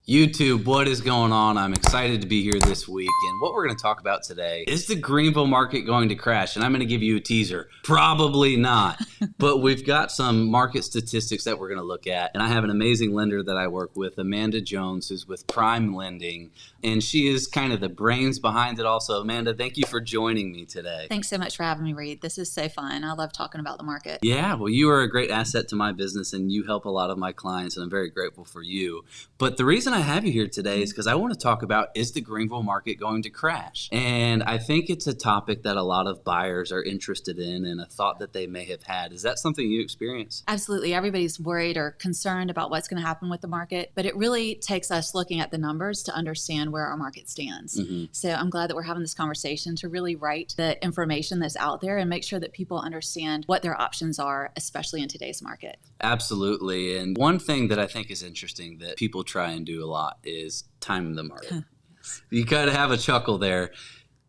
YouTube, what is going on? I'm excited to be here this week, and what we're going to talk about today is the Greenville market going to crash? And I'm going to give you a teaser. Probably not, but we've got some market statistics that we're going to look at, and I have an amazing lender that I work with, Amanda Jones, who's with Prime Lending, and she is kind of the brains behind it also. Amanda, thank you for joining me today. Thanks so much for having me, Reed. This is so fun. I love talking about the market. Yeah, well, you are a great asset to my business, and you help a lot of my clients, and I'm very grateful for you. But the reason I have you here today is because I want to talk about, is the Greenville market going to crash? And I think it's a topic that a lot of buyers are interested in and a thought that they may have had. Is that something you experience? Absolutely. Everybody's worried or concerned about what's going to happen with the market, but it really takes us looking at the numbers to understand where our market stands. So I'm glad that we're having this conversation to really write the information that's out there and make sure that people understand what their options are, especially in today's market. Absolutely. And one thing that I think is interesting that people try and do a lot is time the market. Yes. You kind of have a chuckle there.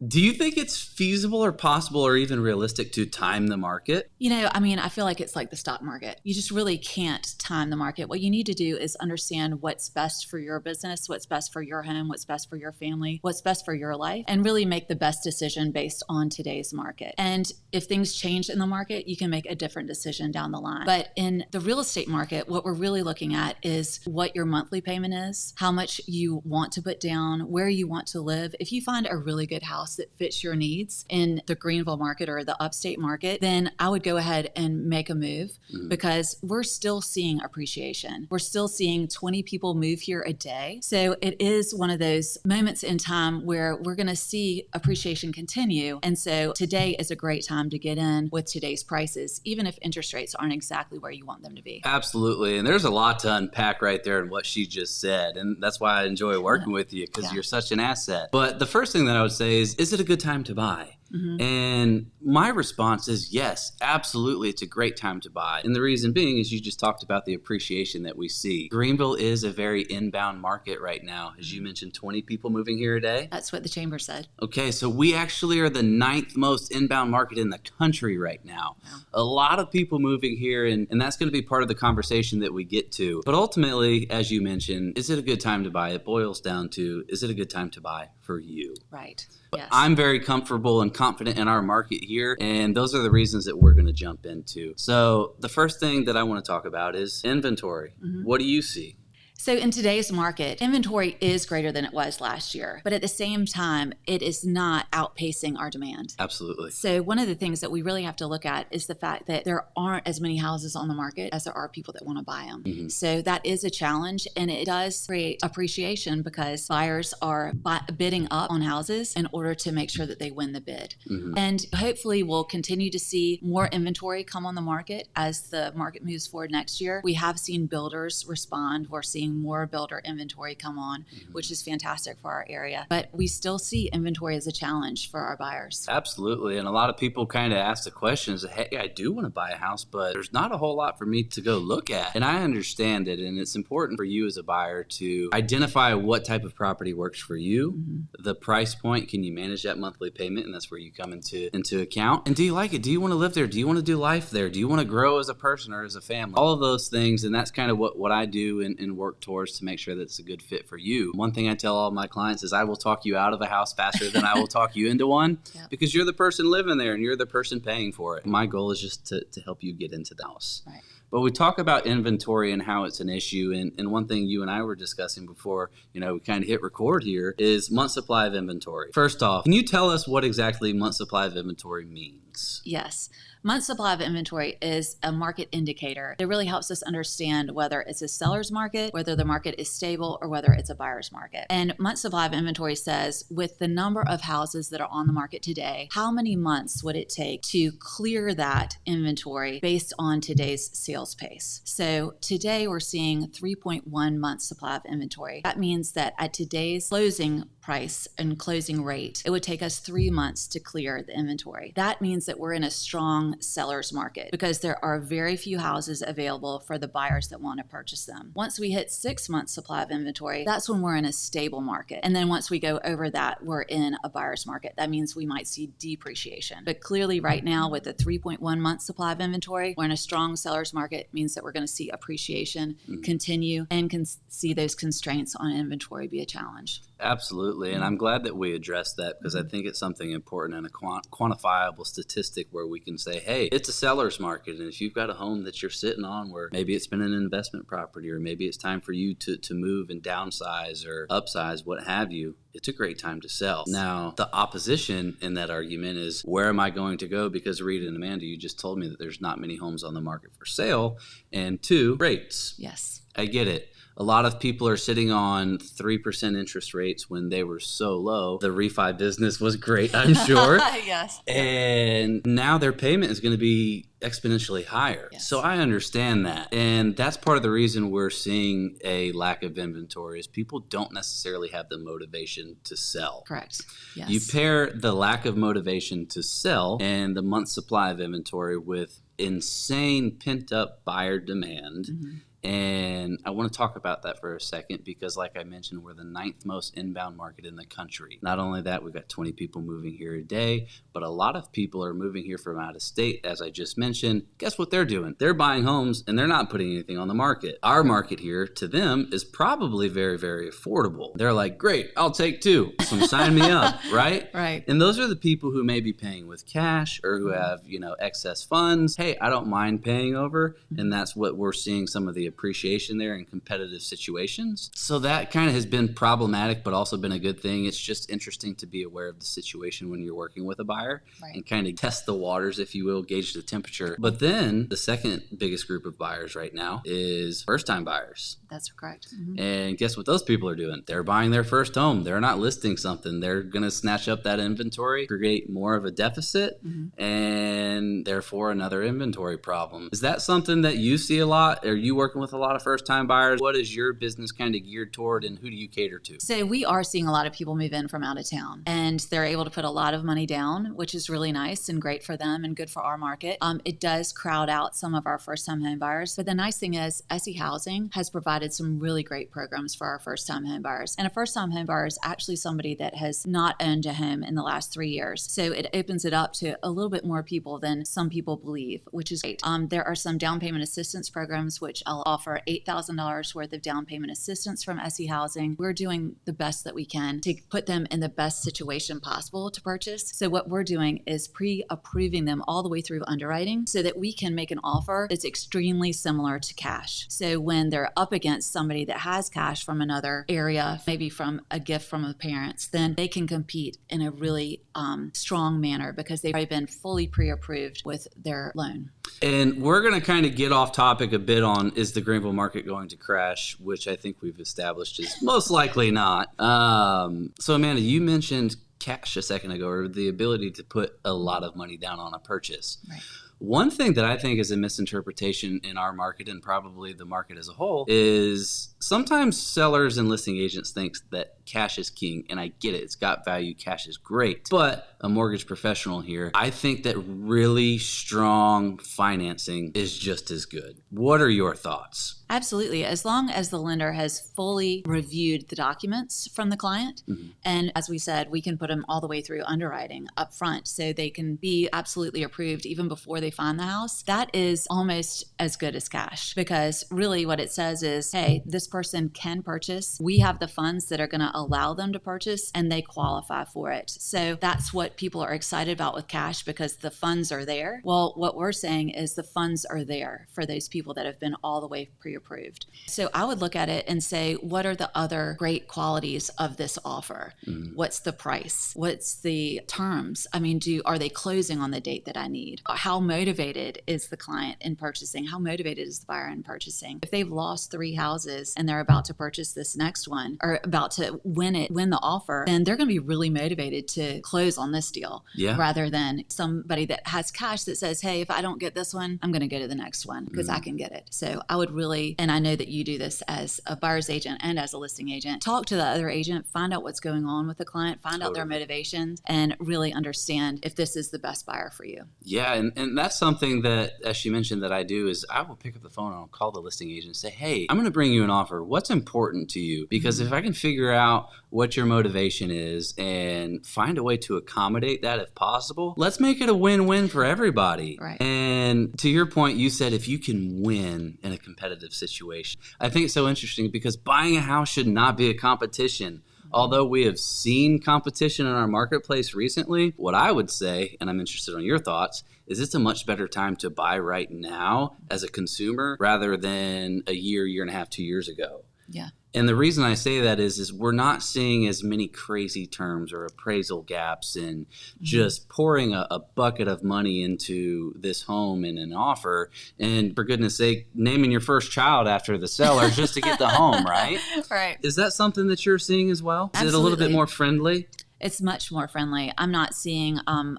Do you think it's feasible or possible or even realistic to time the market? You know, I feel like it's like the stock market. You just really can't time the market. What you need to do is understand what's best for your business, what's best for your home, what's best for your family, what's best for your life, and really make the best decision based on today's market. And if things change in the market, you can make a different decision down the line. But in the real estate market, what we're really looking at is what your monthly payment is, how much you want to put down, where you want to live. If you find a really good house that fits your needs in the Greenville market or the upstate market, then I would go ahead and make a move because we're still seeing appreciation. We're still seeing 20 people move here a day. So it is one of those moments in time where we're going to see appreciation continue. And so today is a great time to get in with today's prices, even if interest rates aren't exactly where you want them to be. Absolutely. And there's a lot to unpack right there in what she just said. And that's why I enjoy working with you, because you're such an asset. But the first thing that I would say is it a good time to buy? And my response is yes, absolutely. It's a great time to buy. And the reason being is you just talked about the appreciation that we see. Greenville is a very inbound market right now. As you mentioned, 20 people moving here a day. That's what the chamber said. Okay, so we actually are the 9th most inbound market in the country right now. Wow. A lot of people moving here, and that's going to be part of the conversation that we get to. But ultimately, as you mentioned, is it a good time to buy? It boils down to, is it a good time to buy for you? Right. But yes. I'm very comfortable and confident in our market here, and those are the reasons that we're going to jump into. So the first thing that I want to talk about is inventory. What do you see? So in today's market, inventory is greater than it was last year, but at the same time, it is not outpacing our demand. Absolutely. So one of the things that we really have to look at is the fact that there aren't as many houses on the market as there are people that want to buy them. So that is a challenge, and it does create appreciation because buyers are bidding up on houses in order to make sure that they win the bid. And hopefully we'll continue to see more inventory come on the market as the market moves forward next year. We have seen builders respond. We're seeing more builder inventory come on, which is fantastic for our area. But we still see inventory as a challenge for our buyers. Absolutely. And a lot of people kind of ask the questions, hey, I do want to buy a house, but there's not a whole lot for me to go look at. And I understand it. And it's important for you as a buyer to identify what type of property works for you, the price point, can you manage that monthly payment? And that's where you come into account. And do you like it? Do you want to live there? Do you want to do life there? Do you want to grow as a person or as a family? All of those things. And that's kind of what I do and work towards to make sure that it's a good fit for you. One thing I tell all my clients is I will talk you out of a house faster than I will talk you into one because you're the person living there and you're the person paying for it. My goal is just to help you get into the house. Right. But we talk about inventory and how it's an issue. And one thing you and I were discussing before, we kind of hit record here is month supply of inventory. First off, can you tell us what exactly month supply of inventory means? Yes. Month supply of inventory is a market indicator. It really helps us understand whether it's a seller's market, whether the market is stable, or whether it's a buyer's market. And month supply of inventory says, with the number of houses that are on the market today, how many months would it take to clear that inventory based on today's sales pace? So today we're seeing 3.1 months supply of inventory. That means that at today's closing price and closing rate, it would take us 3 months to clear the inventory. That means that we're in a strong seller's market because there are very few houses available for the buyers that want to purchase them. Once we hit 6 months supply of inventory, that's when we're in a stable market. And then once we go over that, we're in a buyer's market. That means we might see depreciation. But clearly right now with the 3.1 month supply of inventory, we're in a strong seller's market market means that we're going to see appreciation continue and can see those constraints on inventory be a challenge. Absolutely. And I'm glad that we addressed that, because I think it's something important and a quantifiable statistic where we can say, hey, it's a seller's market. And if you've got a home that you're sitting on where maybe it's been an investment property, or maybe it's time for you to move and downsize or upsize, what have you, it's a great time to sell. Now, the opposition in that argument is, where am I going to go? Because Rita and Amanda, you just told me that there's not many homes on the market for sale. And two, rates. Yes. I get it. A lot of people are sitting on 3% interest rates when they were so low. The refi business was great, I'm sure. Yes. And now their payment is going to be exponentially higher. Yes. So I understand that. And that's part of the reason we're seeing a lack of inventory, is people don't necessarily have the motivation to sell. Correct. Yes. You pair the lack of motivation to sell and the month's supply of inventory with insane pent-up buyer demand. And I want to talk about that for a second, because like I mentioned, we're the 9th most inbound market in the country. Not only that, we've got 20 people moving here a day, but a lot of people are moving here from out of state, as I just mentioned. Guess what they're doing? They're buying homes and they're not putting anything on the market. Our market here, to them, is probably very, very affordable. They're like, great, I'll take 2. So sign me up, right? Right. And those are the people who may be paying with cash, or who have, excess funds. Hey, I don't mind paying over. And that's what we're seeing, some of the appreciation there in competitive situations. So that kind of has been problematic, but also been a good thing. It's just interesting to be aware of the situation when you're working with a buyer, right, and kind of test the waters, if you will, gauge the temperature. But then the second biggest group of buyers right now is first-time buyers. That's correct. And guess what those people are doing? They're buying their first home. They're not listing something. They're going to snatch up that inventory, create more of a deficit, and therefore another inventory problem. Is that something that you see a lot? Are you working with a lot of first-time buyers? What is your business kind of geared toward, and who do you cater to? So we are seeing a lot of people move in from out of town, and they're able to put a lot of money down, which is really nice and great for them and good for our market. It does crowd out some of our first-time home buyers, but the nice thing is SE Housing has provided some really great programs for our first-time home buyers. And a first-time home buyer is actually somebody that has not owned a home in the last 3 years. So it opens it up to a little bit more people than some people believe, which is great. There are some down payment assistance programs, which I'll offer $8,000 worth of down payment assistance from SE Housing. We're doing the best that we can to put them in the best situation possible to purchase. So what we're doing is pre-approving them all the way through underwriting so that we can make an offer that's extremely similar to cash. So when they're up against somebody that has cash from another area, maybe from a gift from the parents, then they can compete in a really strong manner because they've already been fully pre-approved with their loan. And we're going to kind of get off topic a bit on, is the Greenville market going to crash, which I think we've established is most likely not. So Amanda, you mentioned cash a second ago, or the ability to put a lot of money down on a purchase. Right. One thing that I think is a misinterpretation in our market, and probably the market as a whole, is sometimes sellers and listing agents think that cash is king, and I get it. It's got value. Cash is great. But a mortgage professional here, I think that really strong financing is just as good. What are your thoughts? Absolutely. As long as the lender has fully reviewed the documents from the client, and as we said, we can put them all the way through underwriting up front so they can be absolutely approved even before they find the house. That is almost as good as cash, because really what it says is, hey, this person can purchase. We have the funds that are going to allow them to purchase, and they qualify for it. So that's what people are excited about with cash, because the funds are there. Well, what we're saying is the funds are there for those people that have been all the way pre-approved. So I would look at it and say, what are the other great qualities of this offer? What's the price? What's the terms? I mean, are they closing on the date that I need? How motivated is the client in purchasing? How motivated is the buyer in purchasing? If they've lost 3 houses and they're about to purchase this next one, or about to win the offer, then they're going to be really motivated to close on this deal, rather than somebody that has cash that says, hey, if I don't get this one, I'm going to go to the next one because I can get it. So I would really, and I know that you do this as a buyer's agent and as a listing agent, talk to the other agent, find out what's going on with the client, find out their motivations, and really understand if this is the best buyer for you. Yeah, and that's something that, as she mentioned, that I do is I will pick up the phone and I'll call the listing agent and say, hey, I'm going to bring you an offer. What's important to you? Because if I can figure out what your motivation is and find a way to accommodate accommodate that if possible. Let's make it a win-win for everybody. Right. And to your point, you said if you can win in a competitive situation. I think it's so interesting because buying a house should not be a competition. Although we have seen competition in our marketplace recently, what I would say, and I'm interested in your thoughts, is it's a much better time to buy right now as a consumer rather than a year and a half, 2 years ago. Yeah. And the reason I say that is we're not seeing as many crazy terms or appraisal gaps and just pouring a bucket of money into this home in an offer. And for goodness sake, naming your first child after the seller just to get the home, right? Right. Is that something that you're seeing as well? Absolutely. Is it a little bit more friendly? It's much more friendly. I'm not seeing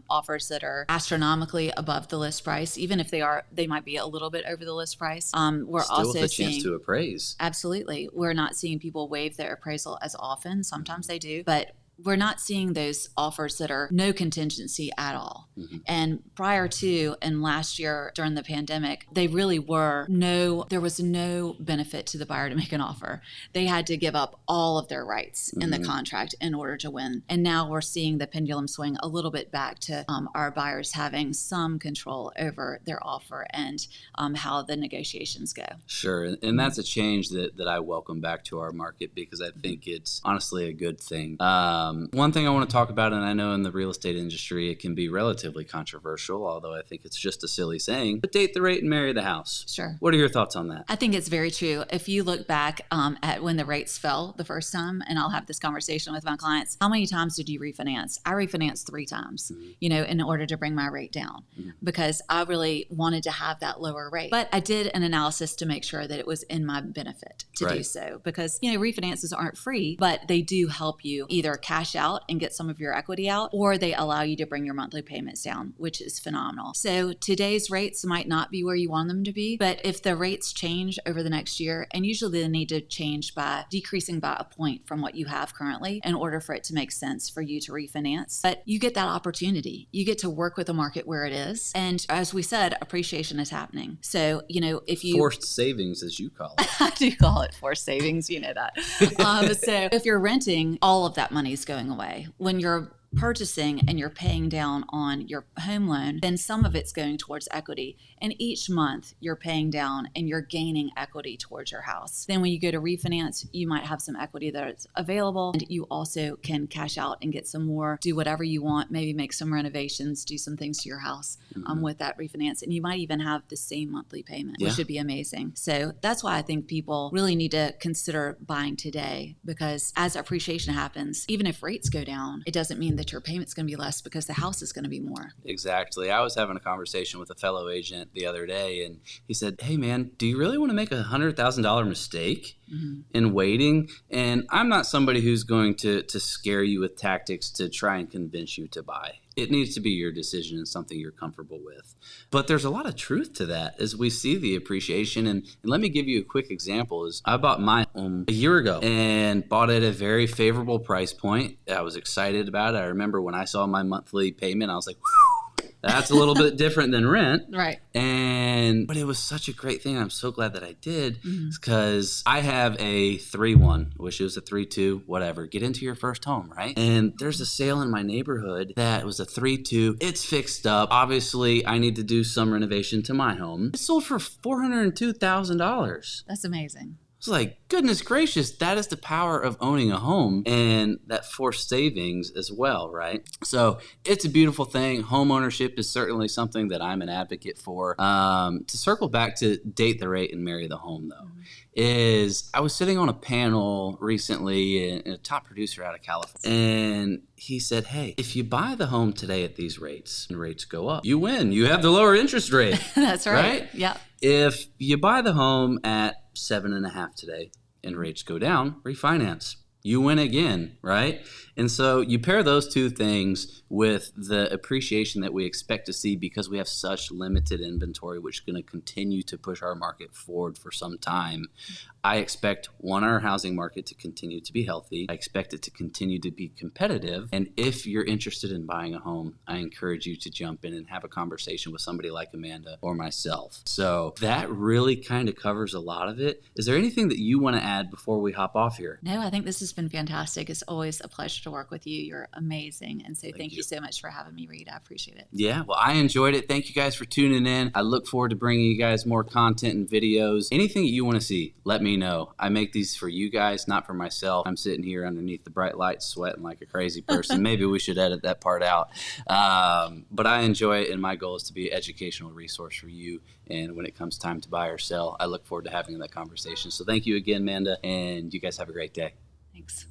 offers that are astronomically above the list price. Even if they are, they might be a little bit over the list price. We're Still also with a seeing chance to appraise. Absolutely. We're not seeing people waive their appraisal as often. Sometimes they do, but we're not seeing those offers that are no contingency at all. And prior to and last year during the pandemic, they really were there was no benefit to the buyer to make an offer. They had to give up all of their rights in the contract in order to win. And now we're seeing the pendulum swing a little bit back to our buyers having some control over their offer and how the negotiations go. Sure. And that's a change that I welcome back to our market because I think it's honestly a good thing. One thing I want to talk about, and I know in the real estate industry it can be relatively controversial, although I think it's just a silly saying, but date the rate and marry the house. Sure. What are your thoughts on that? I think it's very true. If you look back at when the rates fell the first time, and I'll have this conversation with my clients, how many times did you refinance? I refinanced 3 times, in order to bring my rate down because I really wanted to have that lower rate. But I did an analysis to make sure that it was in my benefit to do so because, refinances aren't free, but they do help you either cash out and get some of your equity out, or they allow you to bring your monthly payments down, which is phenomenal. So today's rates might not be where you want them to be, but if the rates change over the next year, and usually they need to change by decreasing by a point from what you have currently in order for it to make sense for you to refinance. But you get that opportunity. You get to work with the market where it is. And as we said, appreciation is happening. So, if you... Forced savings, as you call it. I do call it forced savings. You know that. So if you're renting, all of that money is going away. When you're purchasing and you're paying down on your home loan, then some of it's going towards equity. And each month you're paying down and you're gaining equity towards your house. Then when you go to refinance, you might have some equity that's available and you also can cash out and get some more, do whatever you want, maybe make some renovations, do some things to your house with that refinance. And you might even have the same monthly payment, which would be amazing. So that's why I think people really need to consider buying today because as appreciation happens, even if rates go down, it doesn't mean that your payment's going to be less because the house is going to be more. Exactly. I was having a conversation with a fellow agent the other day, and he said, "Hey, man, do you really want to make a $100,000 mistake in waiting?" And I'm not somebody who's going to scare you with tactics to try and convince you to buy. It needs to be your decision and something you're comfortable with. But there's a lot of truth to that as we see the appreciation. And let me give you a quick example. Is I bought my home a year ago and bought it at a very favorable price point. I was excited about it. I remember when I saw my monthly payment, I was like, whew, that's a little bit different than rent. Right. But it was such a great thing. I'm so glad that I did because I have a 3-1, wish it was a 3-2, whatever. Get into your first home, right? And there's a sale in my neighborhood that was a 3-2. It's fixed up. Obviously, I need to do some renovation to my home. It sold for $402,000. That's amazing. It's like, goodness gracious, that is the power of owning a home and that forced savings as well, right? So it's a beautiful thing. Home ownership is certainly something that I'm an advocate for. To circle back to date the rate and marry the home, though, is I was sitting on a panel recently, and a top producer out of California, and he said, "Hey, if you buy the home today at these rates and rates go up, you win. You have the lower interest rate." That's right. Yeah. If you buy the home at 7.5 today and rates go down, refinance. You win again, right? And so you pair those two things with the appreciation that we expect to see because we have such limited inventory, which is going to continue to push our market forward for some time. I expect, one, our housing market to continue to be healthy. I expect it to continue to be competitive. And if you're interested in buying a home, I encourage you to jump in and have a conversation with somebody like Amanda or myself. So that really kind of covers a lot of it. Is there anything that you want to add before we hop off here? No, I think this has been fantastic. It's always a pleasure to work with you. You're amazing. And so thank you so much for having me, Reed. I appreciate it. Yeah, well, I enjoyed it. Thank you guys for tuning in. I look forward to bringing you guys more content and videos. Anything that you want to see, let me know. I make these for you guys, not for myself. I'm sitting here underneath the bright lights sweating like a crazy person. Maybe we should edit that part out. But I enjoy it, and my goal is to be an educational resource for you. And when it comes time to buy or sell, I look forward to having that conversation. So thank you again, Amanda, and you guys have a great day. Thanks.